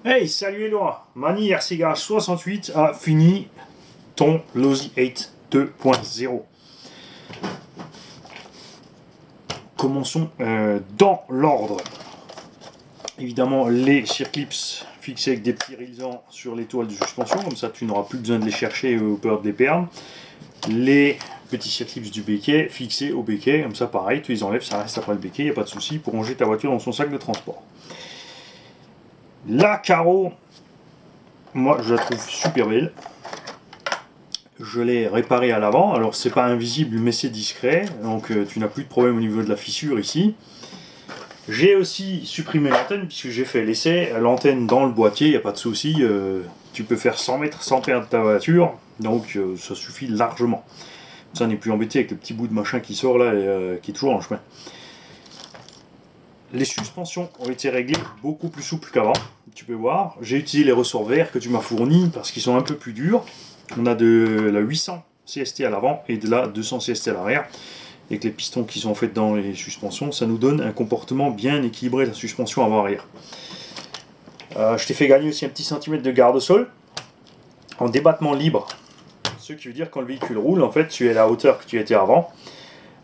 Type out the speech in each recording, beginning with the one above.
Hey, salut Eloi, Mani RC 68 a fini ton Losi 8 2.0. Commençons dans l'ordre. Évidemment, les circlips fixés avec des petits réalisants sur les toiles de suspension, comme ça tu n'auras plus besoin de les chercher ou peur de les perdre. Les petits circlips du béquet fixés au béquet, comme ça pareil, tu les enlèves, ça reste après le béquet, il n'y a pas de souci pour ranger ta voiture dans son sac de transport. La carreau, moi je la trouve super belle. Je l'ai réparée à l'avant, alors c'est pas invisible mais c'est discret, donc tu n'as plus de problème au niveau de la fissure ici. J'ai aussi supprimé l'antenne puisque j'ai fait l'essai, l'antenne dans le boîtier, il n'y a pas de souci, tu peux faire 100 mètres sans perdre ta voiture, donc ça suffit largement. Ça n'est plus embêté avec le petit bout de machin qui sort là et qui est toujours en chemin. Les suspensions ont été réglées beaucoup plus souples qu'avant, tu peux voir. J'ai utilisé les ressorts verts que tu m'as fournis parce qu'ils sont un peu plus durs. On a de la 800 CST à l'avant et de la 200 CST à l'arrière. Avec les pistons qui sont faits dans les suspensions, ça nous donne un comportement bien équilibré de la suspension avant-arrière. Je t'ai fait gagner aussi un petit centimètre de garde-sol en débattement libre. Ce qui veut dire que quand le véhicule roule, en fait, tu es à la hauteur que tu étais avant.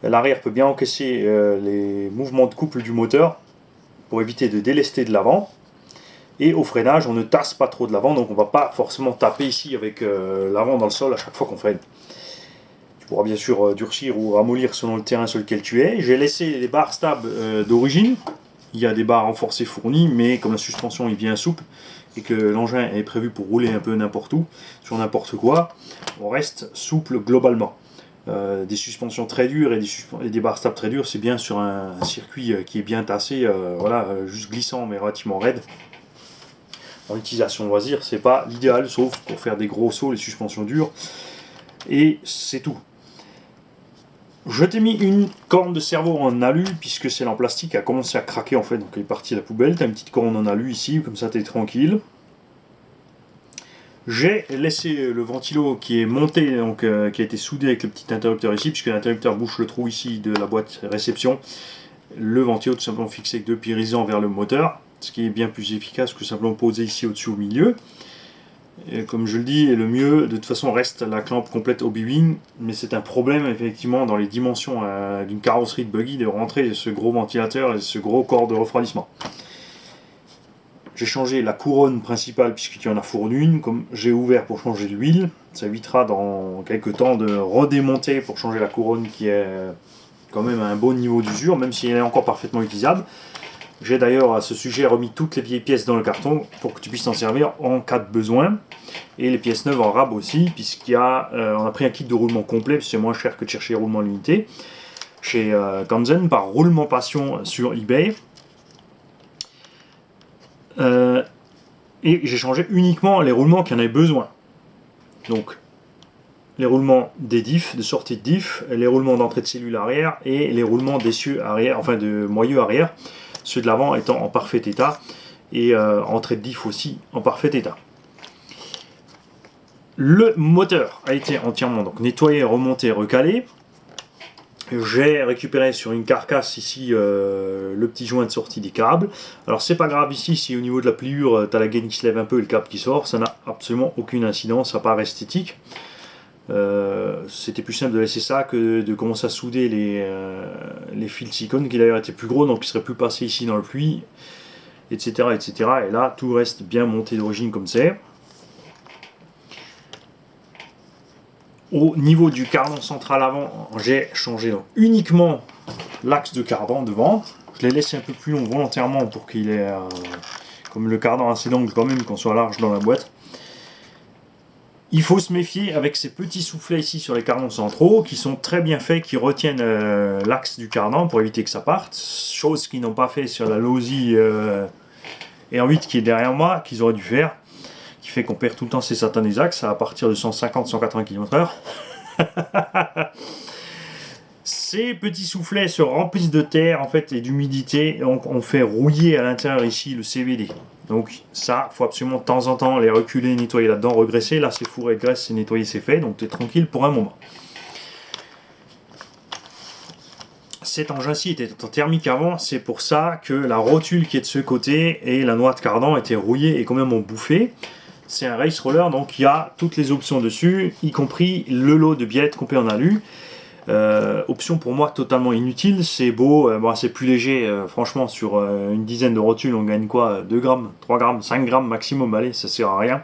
L'arrière peut bien encaisser les mouvements de couple du moteur pour éviter de délester de l'avant. Et au freinage, on ne tasse pas trop de l'avant, donc on ne va pas forcément taper ici avec l'avant dans le sol à chaque fois qu'on freine. Tu pourras bien sûr durcir ou ramollir selon le terrain sur lequel tu es. J'ai laissé les barres stables d'origine. Il y a des barres renforcées fournies, mais comme la suspension est bien souple et que l'engin est prévu pour rouler un peu n'importe où, sur n'importe quoi, on reste souple globalement. Des suspensions très dures et des barres stables très dures, c'est bien sur un circuit qui est bien tassé, voilà, juste glissant mais relativement raide. En utilisation loisir, c'est pas l'idéal, sauf pour faire des gros sauts, les suspensions dures, et c'est tout. Je t'ai mis une corne de servo en alu, puisque celle en plastique a commencé à craquer en fait, donc elle est partie à la poubelle. Tu as une petite corne en alu ici, comme ça tu es tranquille. J'ai laissé le ventilo qui est monté, donc qui a été soudé avec le petit interrupteur ici, puisque l'interrupteur bouche le trou ici de la boîte réception. Le ventilo tout simplement fixé avec deux pyrisants vers le moteur, ce qui est bien plus efficace que simplement poser ici au-dessus au milieu. Et comme je le dis, le mieux de toute façon reste la clampe complète Obi-Wan, mais c'est un problème effectivement dans les dimensions d'une carrosserie de buggy de rentrer ce gros ventilateur et ce gros corps de refroidissement. J'ai changé la couronne principale puisque tu en as fourni une, comme j'ai ouvert pour changer l'huile, ça évitera dans quelques temps de redémonter pour changer la couronne qui est quand même à un bon niveau d'usure, même si elle est encore parfaitement utilisable. J'ai d'ailleurs à ce sujet remis toutes les vieilles pièces dans le carton pour que tu puisses t'en servir en cas de besoin. Et les pièces neuves en rab aussi, puisqu'il y a, on a pris un kit de roulement complet, parce que c'est moins cher que de chercher les roulements limités, chez Kanzen par Roulement Passion sur eBay. Et j'ai changé uniquement les roulements qui en avaient besoin. Donc les roulements des diffs, de sortie de diff, les roulements d'entrée de cellule arrière et les roulements d'essieu arrière, enfin de moyeu arrière, ceux de l'avant étant en parfait état et entrée de diff aussi en parfait état. Le moteur a été entièrement donc nettoyé, remonté, recalé. J'ai récupéré sur une carcasse ici le petit joint de sortie des câbles. Alors c'est pas grave ici si au niveau de la pliure tu as la gaine qui se lève un peu et le câble qui sort, ça n'a absolument aucune incidence, ça part esthétique. C'était plus simple de laisser ça que de commencer à souder les fils de silicone qui d'ailleurs étaient plus gros donc ils seraient plus passés ici dans le puits, etc., etc. Et là tout reste bien monté d'origine comme c'est. Au niveau du cardan central avant, j'ai changé donc uniquement l'axe de cardan devant. Je l'ai laissé un peu plus long volontairement pour qu'il ait, comme le cardan assez d'angle quand même, qu'on soit large dans la boîte. Il faut se méfier avec ces petits soufflets ici sur les cardans centraux qui sont très bien faits, qui retiennent l'axe du cardan pour éviter que ça parte. Chose qu'ils n'ont pas fait sur la Losi R8 qui est derrière moi, qu'ils auraient dû faire. Qui fait qu'on perd tout le temps ces satanés axes à partir de 150-180 km/h. Ces petits soufflets se remplissent de terre en fait et d'humidité, et on fait rouiller à l'intérieur ici le CVD. Donc ça, il faut absolument de temps en temps les reculer, nettoyer là-dedans, regresser. Là c'est fourré de graisse, c'est nettoyé, c'est fait, donc tu es tranquille pour un moment. cet engin-ci était en thermique avant, c'est pour ça que la rotule qui est de ce côté et la noix de cardan étaient rouillées et quand même ont bouffé. C'est un race roller, donc il y a toutes les options dessus, y compris le lot de biellettes coupées en alu. Option pour moi totalement inutile, c'est beau, bon, c'est plus léger, franchement sur une dizaine de rotules on gagne quoi, 2 grammes, 3 grammes, 5 grammes maximum, allez, ça sert à rien.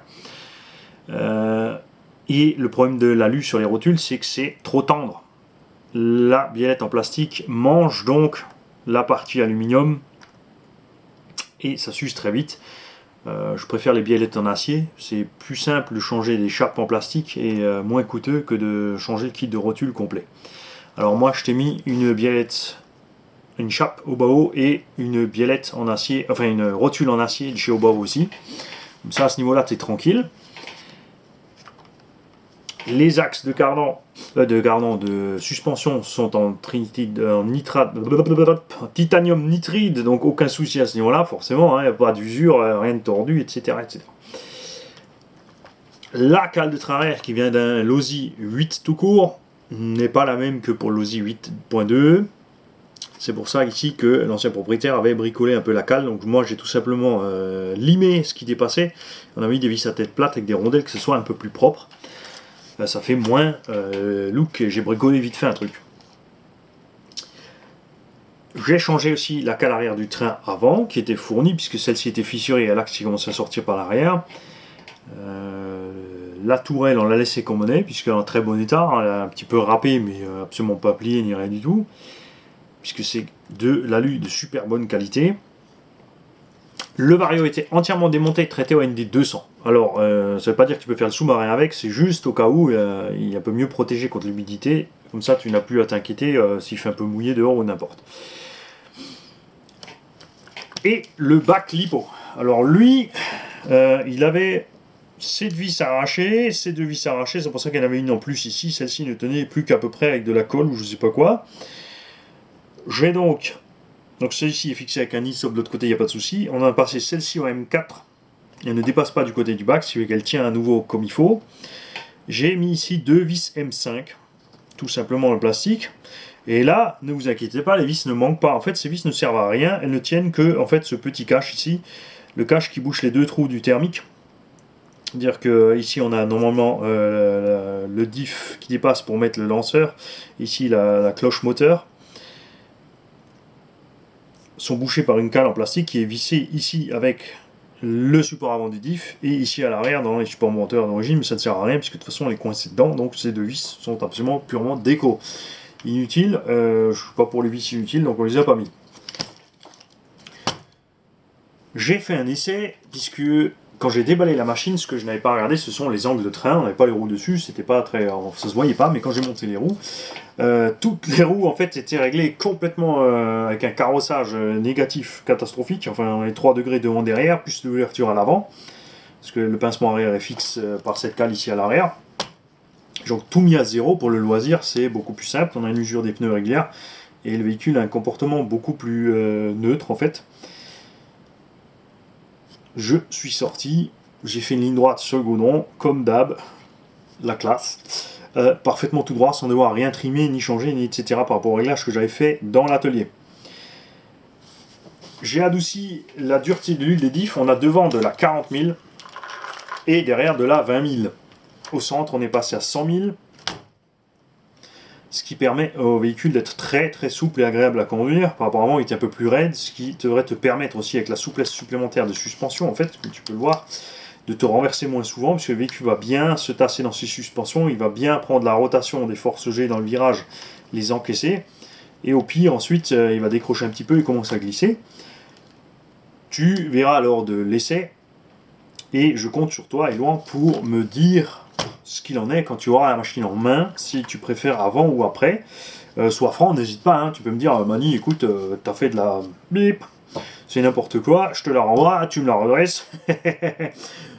Et le problème de l'alu sur les rotules, c'est que c'est trop tendre. La biellette en plastique mange donc la partie aluminium et ça s'use très vite. Je préfère les biellettes en acier, c'est plus simple de changer des chapes en plastique et moins coûteux que de changer le kit de rotule complet. Alors moi je t'ai mis une biellette, une chape Obao et une biellette en acier, enfin une rotule en acier de chez Obao aussi. Comme ça à ce niveau là tu es tranquille. Les axes de de suspension sont en titanium nitride, donc aucun souci à ce niveau-là, forcément, il n'y a pas d'usure, rien de tordu, etc., etc. La cale de train arrière qui vient d'un Losi 8 tout court n'est pas la même que pour le Losi 8.2. C'est pour ça ici que l'ancien propriétaire avait bricolé un peu la cale, donc moi j'ai tout simplement limé ce qui dépassait. On a mis des vis à tête plate avec des rondelles, que ce soit un peu plus propre. Ça fait moins look, j'ai bricolé vite fait un truc. J'ai changé aussi la cale arrière du train avant, qui était fournie, puisque celle-ci était fissurée et l'axe qui commençait à sortir par l'arrière. La tourelle, on l'a laissée comme on est, puisqu'elle est en très bon état, elle est un petit peu râpée, mais absolument pas pliée ni rien du tout, puisque c'est de l'alu de super bonne qualité. Le Vario était entièrement démonté, traité au ND 200. Alors, ça ne veut pas dire que tu peux faire le sous-marin avec, c'est juste au cas où il est un peu mieux protégé contre l'humidité. Comme ça, tu n'as plus à t'inquiéter s'il fait un peu mouillé dehors ou n'importe. Et le bac lipo. Alors lui, il avait ces deux vis arrachées, c'est pour ça qu'il y en avait une en plus ici. Celle-ci ne tenait plus qu'à peu près avec de la colle ou je sais pas quoi. J'ai donc celle-ci est fixée avec un ISO, de l'autre côté il n'y a pas de souci. On a passé celle-ci au M4. Elle ne dépasse pas du côté du bac, si qu'elle tient à nouveau comme il faut. J'ai mis ici deux vis M5, tout simplement en plastique. Et là, ne vous inquiétez pas, les vis ne manquent pas. En fait, ces vis ne servent à rien. Elles ne tiennent que en fait, ce petit cache ici, le cache qui bouche les deux trous du thermique. C'est-à-dire que ici on a normalement le diff qui dépasse pour mettre le lanceur. Ici la cloche moteur. Sont bouchés par une cale en plastique qui est vissée ici avec le support avant du diff et ici à l'arrière dans les supports moteurs d'origine, mais ça ne sert à rien puisque de toute façon on est coincé dedans, donc ces deux vis sont absolument purement déco. Inutiles, je ne suis pas pour les vis inutiles, donc on les a pas mis. J'ai fait un essai puisque quand j'ai déballé la machine, ce que je n'avais pas regardé, ce sont les angles de train. On n'avait pas les roues dessus, c'était pas très, ça se voyait pas, mais quand j'ai monté les roues, toutes les roues en fait étaient réglées complètement avec un carrossage négatif catastrophique, enfin les 3 degrés devant derrière, plus l'ouverture à l'avant, parce que le pincement arrière est fixe par cette cale ici à l'arrière. Donc tout mis à zéro pour le loisir, c'est beaucoup plus simple. On a une usure des pneus régulière et le véhicule a un comportement beaucoup plus neutre en fait. Je suis sorti, j'ai fait une ligne droite sur le goudron, comme d'hab, la classe, parfaitement tout droit, sans devoir rien trimer, ni changer, ni etc. par rapport au réglage que j'avais fait dans l'atelier. J'ai adouci la dureté de l'huile des diffs, on a devant de la 40 000 et derrière de la 20 000. Au centre, on est passé à 100 000, ce qui permet au véhicule d'être très très souple et agréable à conduire. Par rapport à avant, il était un peu plus raide, ce qui devrait te permettre aussi avec la souplesse supplémentaire de suspension, en fait, comme tu peux le voir, de te renverser moins souvent, parce que le véhicule va bien se tasser dans ses suspensions, il va bien prendre la rotation des forces G dans le virage, les encaisser, et au pire, ensuite, il va décrocher un petit peu et commence à glisser. Tu verras lors de l'essai, et je compte sur toi, Eloan, pour me dire ce qu'il en est quand tu auras la machine en main, si tu préfères avant ou après. Sois franc, n'hésite pas, hein, tu peux me dire, Mani, écoute, t'as fait de la bip, c'est n'importe quoi, je te la renvoie, tu me la redresses.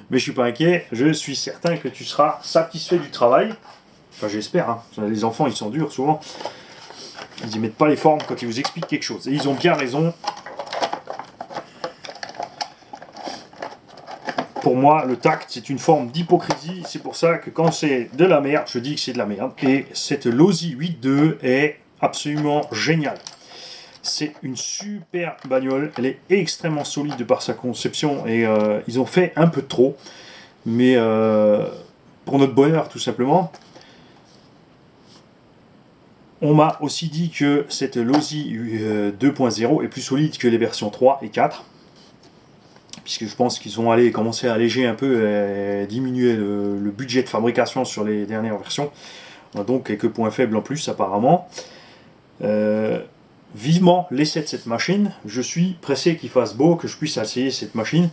Mais je suis pas inquiet, je suis certain que tu seras satisfait du travail. Enfin, j'espère, hein. Les enfants, ils sont durs souvent. Ils y mettent pas les formes quand ils vous expliquent quelque chose. Et ils ont bien raison. Pour moi, le tact, c'est une forme d'hypocrisie. C'est pour ça que quand c'est de la merde, je dis que c'est de la merde. Et cette Losi 8.2 est absolument géniale. c'est une super bagnole. Elle est extrêmement solide de par sa conception et ils ont fait un peu trop. Mais pour notre bonheur, tout simplement. On m'a aussi dit que cette Losi 2.0 est plus solide que les versions 3 et 4. Puisque je pense qu'ils ont commencé à alléger un peu et diminuer le budget de fabrication sur les dernières versions. On a donc quelques points faibles en plus apparemment. Vivement l'essai de cette machine. Je suis pressé qu'il fasse beau, que je puisse essayer cette machine.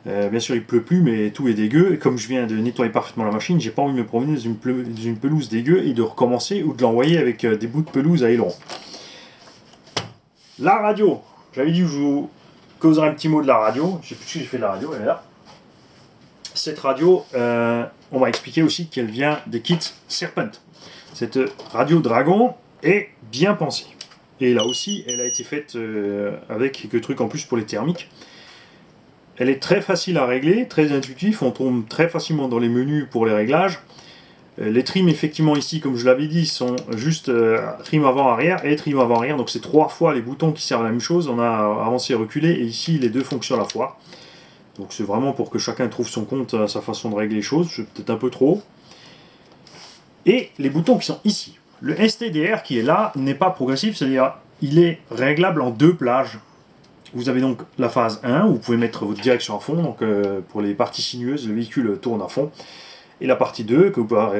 Bien sûr il pleut plus mais tout est dégueu. Et comme je viens de nettoyer parfaitement la machine, j'ai pas envie de me promener dans une pelouse dégueu et de recommencer ou de l'envoyer avec des bouts de pelouse à aileron. La radio. J'avais dit que je vous causerais un petit mot de la radio. Je sais plus si j'ai fait de la radio, elle est là. Cette radio, on m'a expliqué aussi qu'elle vient des kits Serpent. Cette radio Dragon est bien pensée. Et là aussi, elle a été faite avec quelques trucs en plus pour les thermiques. Elle est très facile à régler, très intuitif, on tombe très facilement dans les menus pour les réglages. Les trims, effectivement, ici, comme je l'avais dit, sont juste trim avant-arrière et trim avant-arrière. Donc c'est 3 fois les boutons qui servent à la même chose. On a avancé et reculé, et ici, les deux fonctionnent à la fois. Donc c'est vraiment pour que chacun trouve son compte à sa façon de régler les choses. C'est peut-être un peu trop. Et les boutons qui sont ici. Le STDR qui est là n'est pas progressif, c'est-à-dire il est réglable en 2 plages. Vous avez donc la phase 1, où vous pouvez mettre votre direction à fond, donc pour les parties sinueuses, le véhicule tourne à fond. Et la partie 2,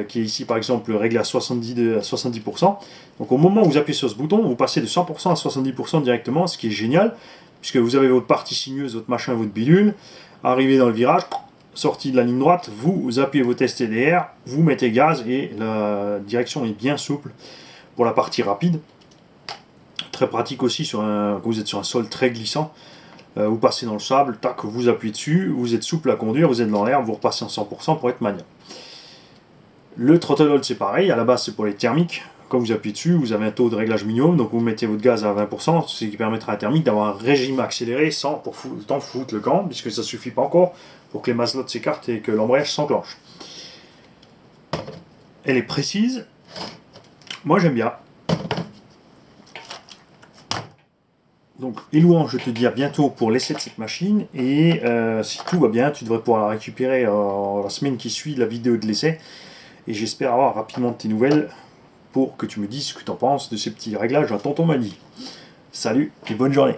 qui est ici par exemple réglée à 70%. Donc au moment où vous appuyez sur ce bouton, vous passez de 100% à 70% directement, ce qui est génial, puisque vous avez votre partie sinueuse, votre machin, votre bidule, arrivez dans le virage, sortie de la ligne droite, vous appuyez votre STDR, vous mettez gaz et la direction est bien souple pour la partie rapide. Très pratique aussi quand vous êtes sur un sol très glissant. Vous passez dans le sable, tac, vous appuyez dessus, vous êtes souple à conduire, vous êtes dans l'air, vous repassez en 100% pour être maniable. Le throttle hold c'est pareil, à la base c'est pour les thermiques. Quand vous appuyez dessus, vous avez un taux de réglage minimum, donc vous mettez votre gaz à 20%, ce qui permettra à la thermique d'avoir un régime accéléré sans pour foutre le camp, puisque ça ne suffit pas encore pour que les maslottes s'écartent et que l'embrayage s'enclenche. Elle est précise, moi j'aime bien. Donc, Elouan, je te dis à bientôt pour l'essai de cette machine, et si tout va bien, tu devrais pouvoir la récupérer la semaine qui suit la vidéo de l'essai, et j'espère avoir rapidement tes nouvelles pour que tu me dises ce que tu en penses de ces petits réglages à tonton Mani. Salut et bonne journée.